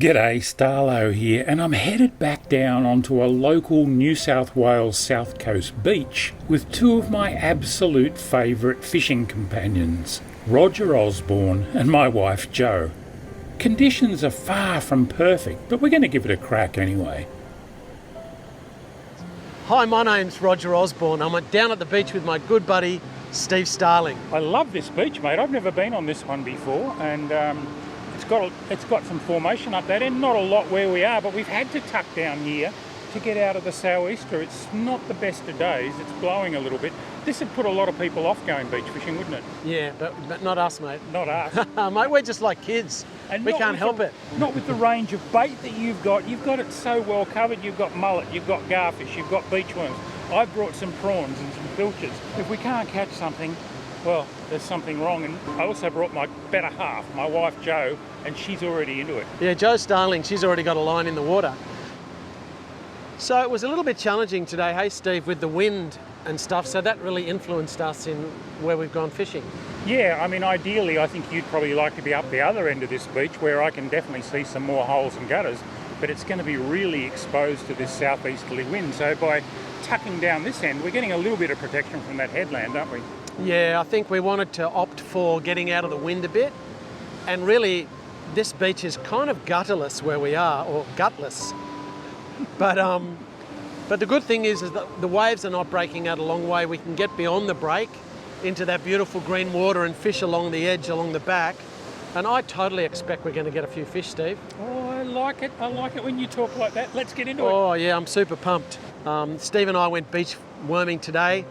G'day, Starlo here, and I'm headed back down onto a local New South Wales South Coast beach with two of my absolute favourite fishing companions, Roger Osborne and my wife Jo. Conditions are far from perfect, but we're going to give it a crack anyway. Hi, my name's Roger Osborne. I'm down at the beach with my good buddy, Steve Starling. I love this beach, mate. I've never been on this one before, and it's got some formation up that end. Not a lot where we are, but we've had to tuck down here to get out of the sou'easter. It's not the best of days. It's blowing a little bit. This would put a lot of people off going beach fishing, wouldn't it? Yeah, but not us, mate. Not us. Mate, we're just like kids. And we can't help it. Not with the range of bait that you've got. You've got it so well covered. You've got mullet, you've got garfish, you've got beachworms. I've brought some prawns and some pilchards. If we can't catch something, well, there's something wrong. And I also brought my better half, my wife Jo, and she's already into it. Yeah, Jo Starling, she's already got a line in the water. So it was a little bit challenging today, hey Steve, with the wind and stuff, so that really influenced us in where we've gone fishing. Yeah, I mean, ideally, I think you'd probably like to be up the other end of this beach where I can definitely see some more holes and gutters, but it's going to be really exposed to this southeasterly wind. So by tucking down this end, we're getting a little bit of protection from that headland, aren't we? Yeah, I think we wanted to opt for getting out of the wind a bit, and really this beach is kind of gutterless where we are, or gutless. But the good thing is that the waves are not breaking out a long way. We can get beyond the break into that beautiful green water and fish along the edge, along the back. And I totally expect we're going to get a few fish, Steve. Oh, I like it. I like it when you talk like that. Let's get into it. Oh, yeah, I'm super pumped. Steve and I went beach worming today.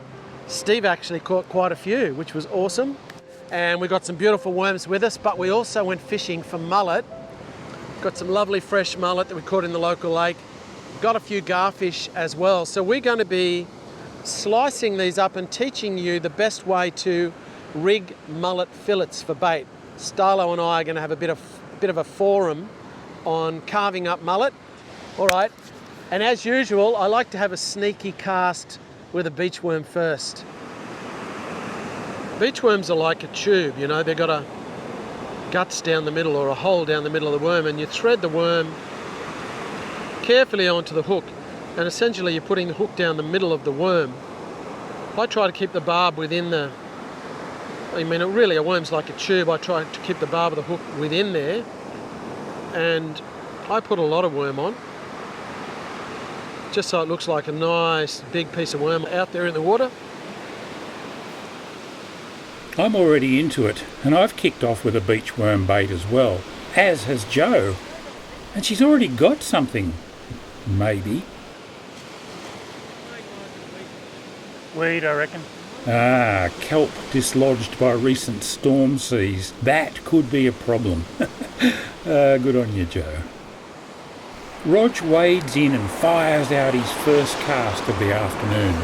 Steve actually caught quite a few, which was awesome. And we got some beautiful worms with us, but we also went fishing for mullet. Got some lovely fresh mullet that we caught in the local lake. Got a few garfish as well. So we're going to be slicing these up and teaching you the best way to rig mullet fillets for bait. Starlo and I are going to have a bit of a forum on carving up mullet. All right. And as usual, I like to have a sneaky cast with a beachworm first. Beachworms are like a tube, you know, they've got a guts down the middle or a hole down the middle of the worm, and you thread the worm carefully onto the hook, and essentially you're putting the hook down the middle of the worm. I try to keep the barb within a worm's like a tube. I try to keep the barb of the hook within there, and I put a lot of worm on, just so it looks like a nice big piece of worm out there in the water. I'm already into it, and I've kicked off with a beachworm bait as well, as has Jo. And she's already got something. Maybe. Weed, I reckon. Ah, kelp dislodged by recent storm seas. That could be a problem. Good on you, Jo. Rog wades in and fires out his first cast of the afternoon.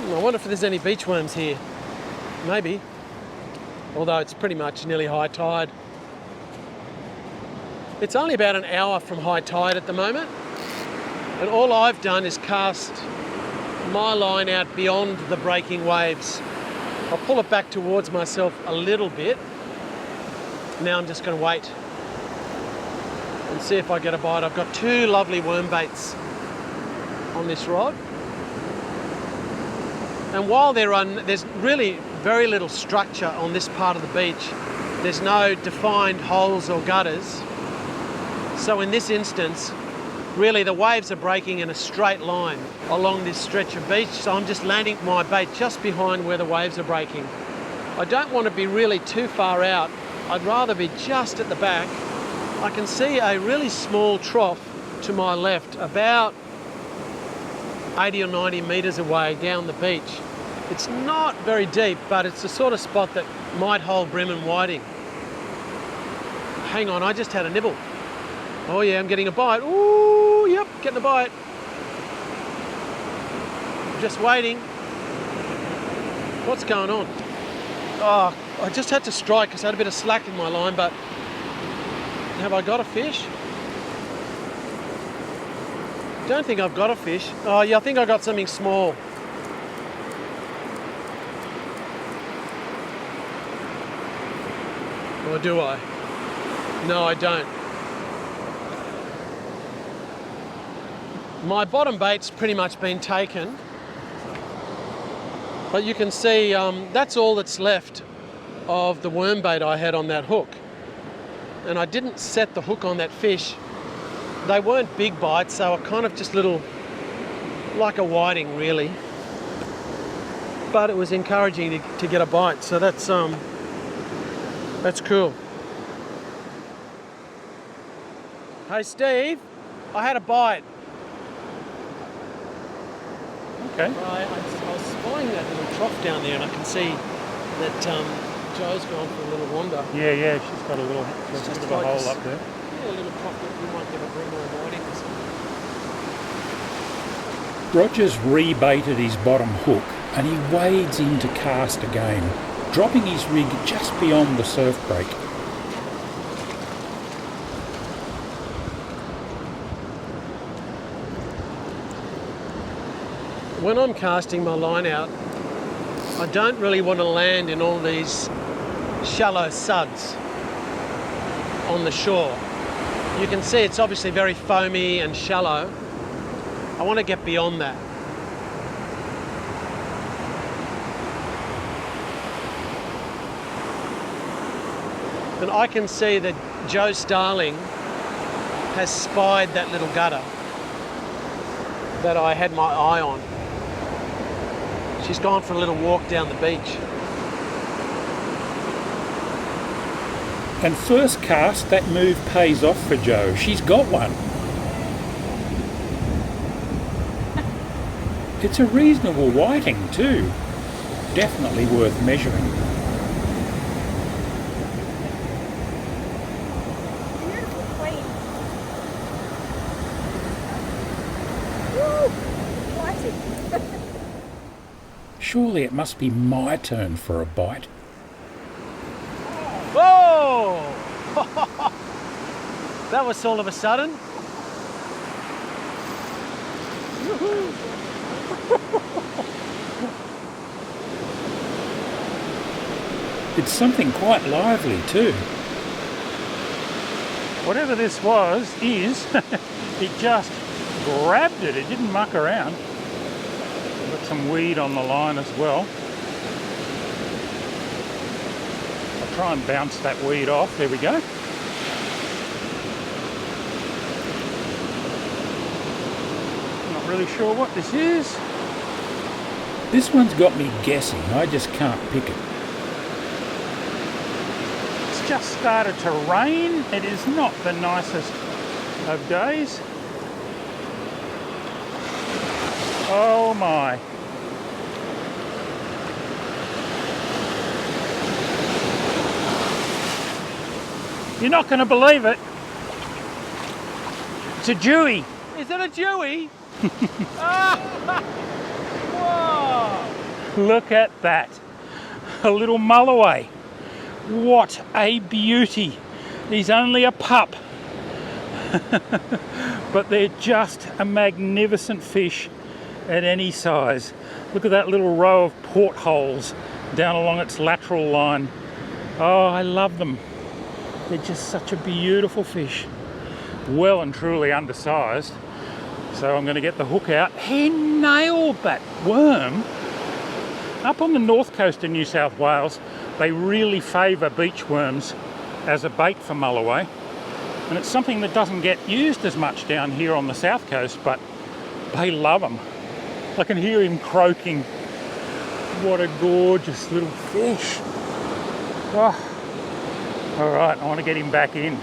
I wonder if there's any beachworms here. Maybe. Although it's pretty much nearly high tide. It's only about an hour from high tide at the moment, and all I've done is cast my line out beyond the breaking waves. I'll pull it back towards myself a little bit. Now I'm just going to wait and see if I get a bite. I've got two lovely worm baits on this rod, and while there's really very little structure on this part of the beach, there's no defined holes or gutters. So in this instance, really the waves are breaking in a straight line along this stretch of beach, so I'm just landing my bait just behind where the waves are breaking. I don't want to be really too far out. I'd rather be just at the back. I can see a really small trough to my left, about 80 or 90 metres away down the beach. It's not very deep, but it's the sort of spot that might hold bream and whiting. Hang on, I just had a nibble. Oh yeah, I'm getting a bite. Ooh, yep, getting a bite. Just waiting. What's going on? Oh, I just had to strike because I had a bit of slack in my line, but have I got a fish? Don't think I've got a fish. Oh yeah, I think I got something small. Or do I? No, I don't. My bottom bait's pretty much been taken. But you can see that's all that's left of the worm bait I had on that hook. And I didn't set the hook on that fish. They weren't big bites, they were kind of just little, like a whiting really. But it was encouraging to get a bite, so that's cool. Hey Steve, I had a bite. Okay. I was spying that little trough down there, and I can see that Joe's gone for a little wander. Yeah, she's got a little It's just bit of a like hole up there. Yeah, a little trough that we might get a bring or a whiting. Roger's rebaited his bottom hook and he wades in to cast again, dropping his rig just beyond the surf break. When I'm casting my line out, I don't really want to land in all these shallow suds on the shore. You can see it's obviously very foamy and shallow. I want to get beyond that. And I can see that Joe Starling has spied that little gutter that I had my eye on. She's gone for a little walk down the beach. And first cast, that move pays off for Jo. She's got one. It's a reasonable whiting too. Definitely worth measuring. Beautiful queen. Woo! Whiting. Surely it must be my turn for a bite. Whoa! That was all of a sudden. It's something quite lively too. Whatever this is, it just grabbed it. It didn't muck around. Got some weed on the line as well. I'll try and bounce that weed off. There we go. Not really sure what this is. This one's got me guessing. I just can't pick it. It's just started to rain. It is not the nicest of days. Oh my. You're not going to believe it. It's a Jewie. Is it a Jewie? Whoa! Look at that. A little mulloway. What a beauty. He's only a pup. But they're just a magnificent fish at any size. Look at that little row of portholes down along its lateral line. Oh, I love them. They're just such a beautiful fish. Well and truly undersized. So I'm going to get the hook out. He nailed that worm. Up on the north coast of New South Wales, they really favour beach worms as a bait for mulloway. And it's something that doesn't get used as much down here on the south coast, but they love them. I can hear him croaking. What a gorgeous little fish. Oh. All right, I want to get him back in.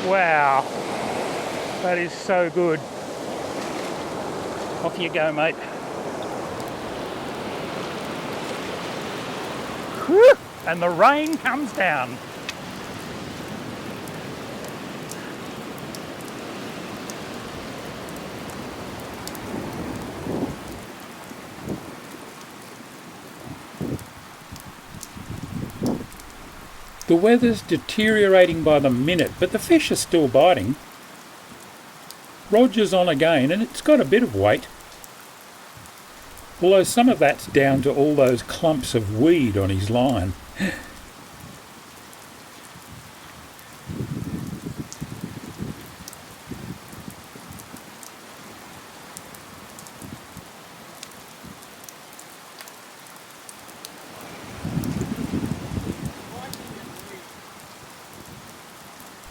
Wow, that is so good. Off you go, mate. Whew. And the rain comes down. The weather's deteriorating by the minute, but the fish are still biting. Roger's on again, and it's got a bit of weight. Although some of that's down to all those clumps of weed on his line.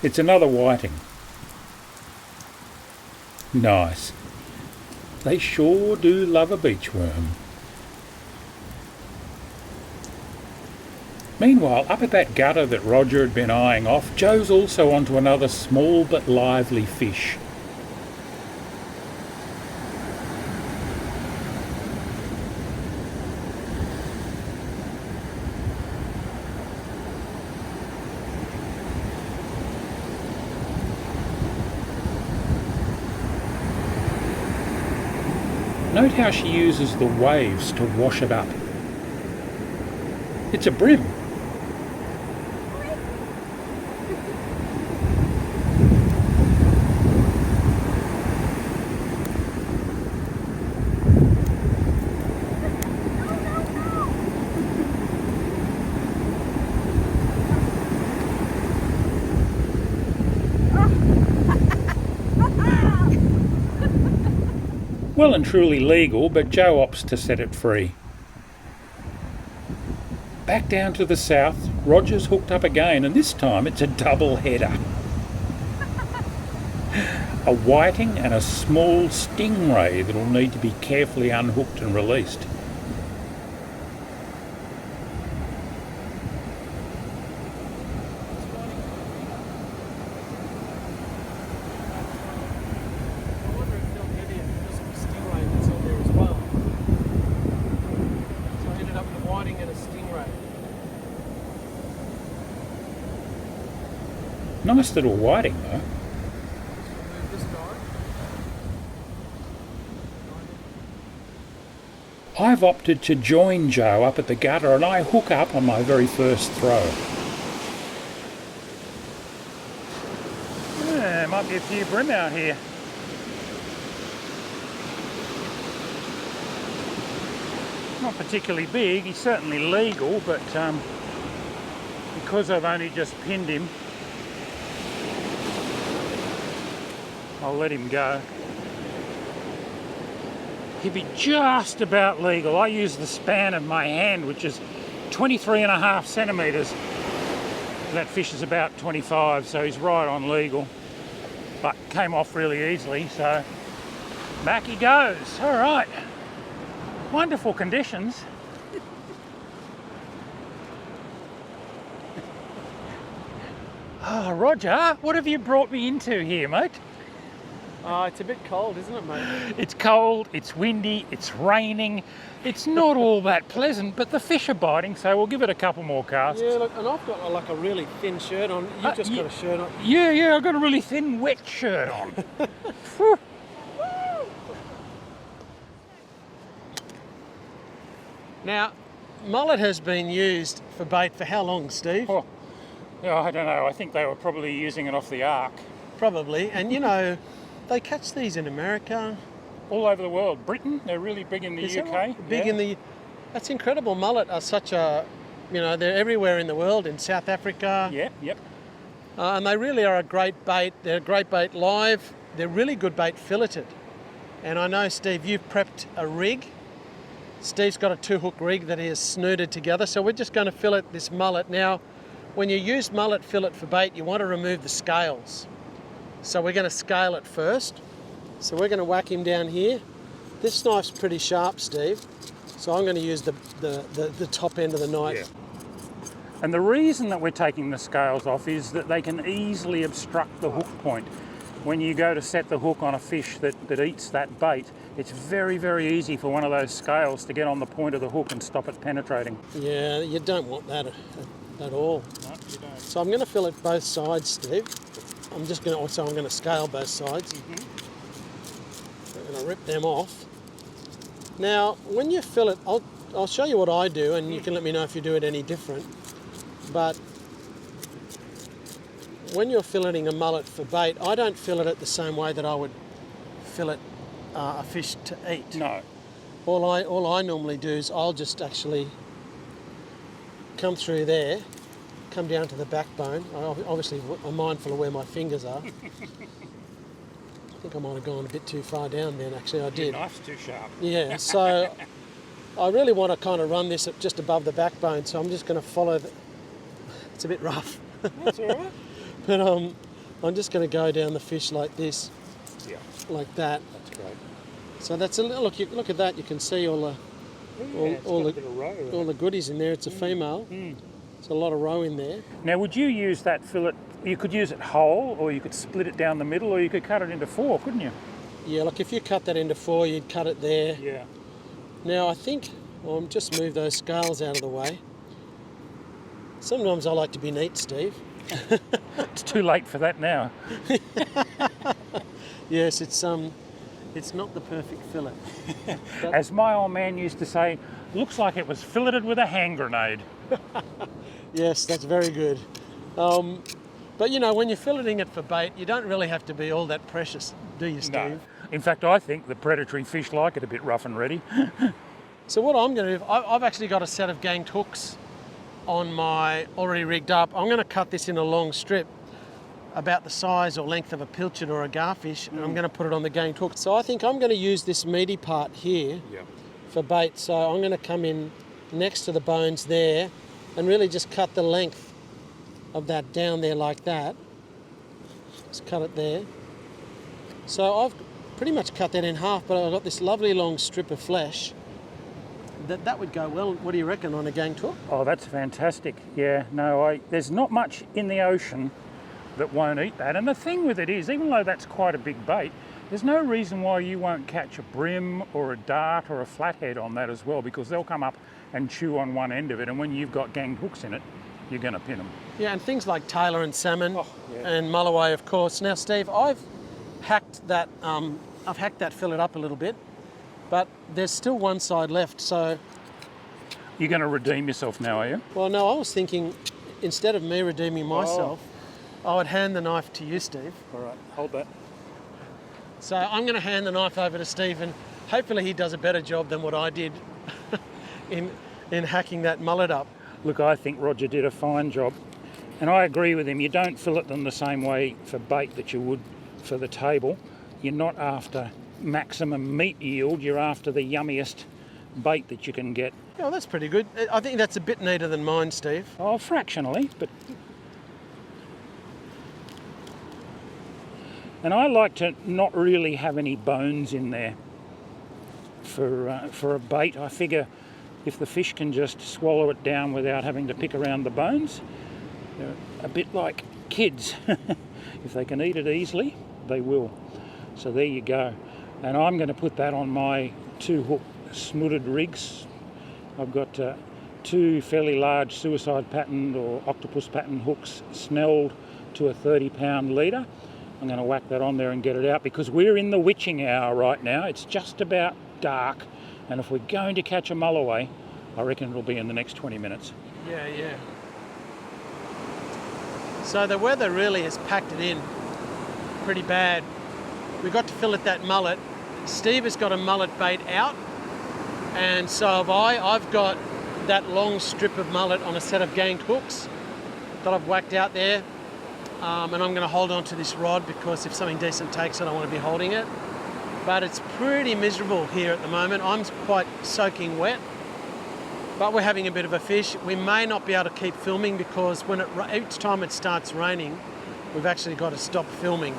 It's another whiting. Nice. They sure do love a beachworm. Meanwhile, up at that gutter that Roger had been eyeing off, Joe's also onto another small but lively fish. Note how she uses the waves to wash it up. It's a brim. Well and truly legal, but Joe opts to set it free. Back down to the south, Roger's hooked up again, and this time it's a double header. A whiting and a small stingray that'll need to be carefully unhooked and released. Nice little whiting though. I've opted to join Joe up at the gutter and I hook up on my very first throw. Yeah, there might be a few brim out here. Not particularly big, he's certainly legal, but because I've only just pinned him, I'll let him go. He'd be just about legal. I use the span of my hand, which is 23.5 centimetres. That fish is about 25, so he's right on legal. But came off really easily, so back he goes. All right. Wonderful conditions. Oh, Roger, what have you brought me into here, mate? It's a bit cold, isn't it, mate? It's cold, it's windy, it's raining. It's not all that pleasant, but the fish are biting, so we'll give it a couple more casts. Yeah, look, and I've got like a really thin shirt on. You've just got a shirt on. Yeah, I've got a really thin, wet shirt on. Now, mullet has been used for bait for how long, Steve? Oh, yeah, I don't know. I think they were probably using it off the ark. Probably, and you know, they catch these in America. All over the world. Britain, they're really big in the UK. Big in the... That's incredible. Mullet are such a... You know, they're everywhere in the world, in South Africa. Yep. And they really are a great bait. They're a great bait live. They're really good bait filleted. And I know, Steve, you've prepped a rig. Steve's got a 2-hook rig that he has snooded together. So we're just going to fillet this mullet. Now, when you use mullet fillet for bait, you want to remove the scales. So we're going to scale it first. So we're going to whack him down here. This knife's pretty sharp, Steve. So I'm going to use the top end of the knife. Yeah. And the reason that we're taking the scales off is that they can easily obstruct the hook point. When you go to set the hook on a fish that eats that bait, it's very, very easy for one of those scales to get on the point of the hook and stop it penetrating. Yeah, you don't want that at all. No, you don't. So I'm going to fillet both sides, Steve. I'm going to scale both sides. I'm going to rip them off. Now, when you fillet, I'll show you what I do, and you can let me know if you do it any different. But when you're filleting a mullet for bait, I don't fillet it the same way that I would fillet a fish to eat. No. all I normally do is I'll just actually come through there, come down to the backbone. Obviously, I'm mindful of where my fingers are. I think I might have gone a bit too far down then, actually. I did. Your knife's too sharp. Yeah, so I really want to kind of run this at just above the backbone, so I'm just going to follow it's a bit rough. That's all right. But I'm just going to go down the fish like this, Yeah, like that. that's great. So that's a little, look at that, you can see all the goodies in there. It's a female. There's a lot of roe in there. Now, would you use that fillet? You could use it whole, or you could split it down the middle, or you could cut it into 4, couldn't you? Yeah, like if you cut that into 4, you'd cut it there. Yeah. Now I think, I'll just move those scales out of the way. Sometimes I like to be neat, Steve. It's too late for that now. Yes, it's not the perfect fillet. As my old man used to say, looks like it was filleted with a hand grenade. Yes, that's very good. But you know, when you're filleting it for bait, you don't really have to be all that precious, do you, Steve? No. In fact, I think the predatory fish like it a bit rough and ready. So what I'm going to do, I've actually got a set of ganged hooks on my already rigged up. I'm going to cut this in a long strip about the size or length of a pilchard or a garfish, and I'm going to put it on the ganged hook. So I think I'm going to use this meaty part here for bait. So I'm going to come in next to the bones there and really just cut the length of that down there like that. Just cut it there. So I've pretty much cut that in half, but I've got this lovely long strip of flesh. That would go well, what do you reckon, on a ganged hook? Oh, that's fantastic. Yeah, no, there's not much in the ocean that won't eat that. And the thing with it is, even though that's quite a big bait, there's no reason why you won't catch a brim or a dart or a flathead on that as well, because they'll come up and chew on one end of it, and when you've got ganged hooks in it, you're going to pin them. Yeah, and things like tailor and salmon and mulloway, of course. Now, Steve, I've hacked that fillet up a little bit, but there's still one side left, so... You're going to redeem yourself now, are you? Well, no, I was thinking, instead of me redeeming myself, I would hand the knife to you, Steve. All right, hold that. So I'm going to hand the knife over to Steve, and hopefully he does a better job than what I did in hacking that mullet up. Look, I think Roger did a fine job, and I agree with him. You don't fillet them the same way for bait that you would for the table. You're not after maximum meat yield, you're after the yummiest bait that you can get. Oh, that's pretty good. I think that's a bit neater than mine, Steve. Oh, fractionally, but... And I like to not really have any bones in there for a bait. I figure if the fish can just swallow it down without having to pick around the bones, they're a bit like kids. If they can eat it easily, they will. So there you go. And I'm going to put that on my 2-hook snooted rigs. I've got 2 fairly large suicide patterned or octopus pattern hooks snelled to a 30-pound leader. I'm going to whack that on there and get it out, because we're in the witching hour right now. It's just about dark, and if we're going to catch a mulloway, I reckon it'll be in the next 20 minutes. Yeah. So the weather really has packed it in pretty bad. We got to fillet that mullet. Steve has got a mullet bait out, and so have I. I've got that long strip of mullet on a set of ganged hooks that I've whacked out there. And I'm going to hold on to this rod, because if something decent takes it, I want to be holding it. But it's pretty miserable here at the moment. I'm quite soaking wet, but we're having a bit of a fish. We may not be able to keep filming, because each time it starts raining, we've actually got to stop filming.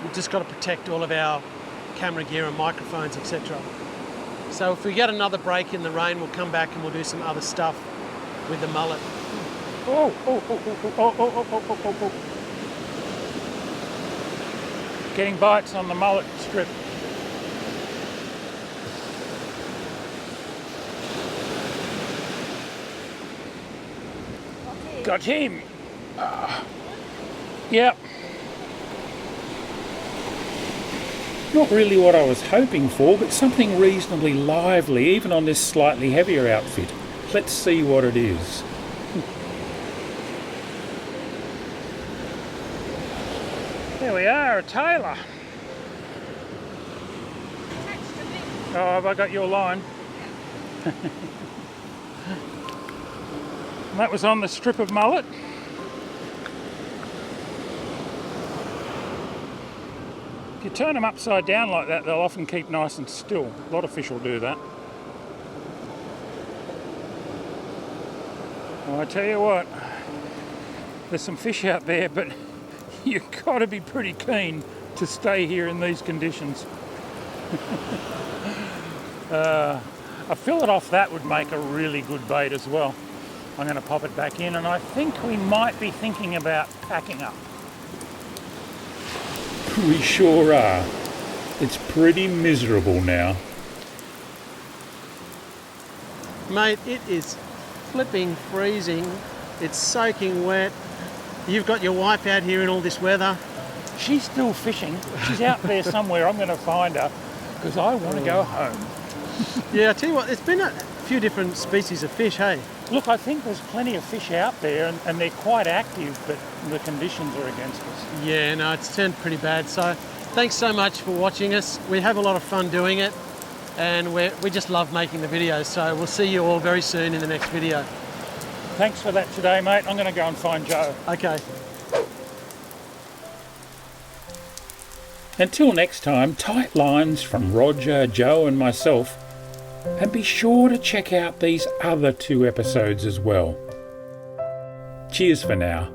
We've just got to protect all of our camera gear and microphones, etc. So if we get another break in the rain, we'll come back and we'll do some other stuff with the mullet. Oh. Getting bites on the mullet strip. Got him. Yep. Not really what I was hoping for, but something reasonably lively, even on this slightly heavier outfit. Let's see what it is. There we are, a tailor. Oh, have I got your line? And that was on the strip of mullet. If you turn them upside down like that, they'll often keep nice and still. A lot of fish will do that. Well, I tell you what, there's some fish out there, but you've got to be pretty keen to stay here in these conditions. A fillet off that would make a really good bait as well. I'm going to pop it back in, and I think we might be thinking about packing up. We sure are. It's pretty miserable now. Mate, it is flipping freezing. It's soaking wet. You've got your wife out here in all this weather. She's still fishing. She's out there somewhere. I'm going to find her because I want to go home. Yeah, I tell you what, it's been a few different species of fish, hey? Look, I think there's plenty of fish out there and they're quite active, but the conditions are against us. Yeah, no, it's turned pretty bad. So thanks so much for watching us. We have a lot of fun doing it, and we just love making the videos. So we'll see you all very soon in the next video. Thanks for that today, mate. I'm going to go and find Joe. Okay. Until next time, tight lines from Roger, Joe and myself. And be sure to check out these other 2 episodes as well. Cheers for now.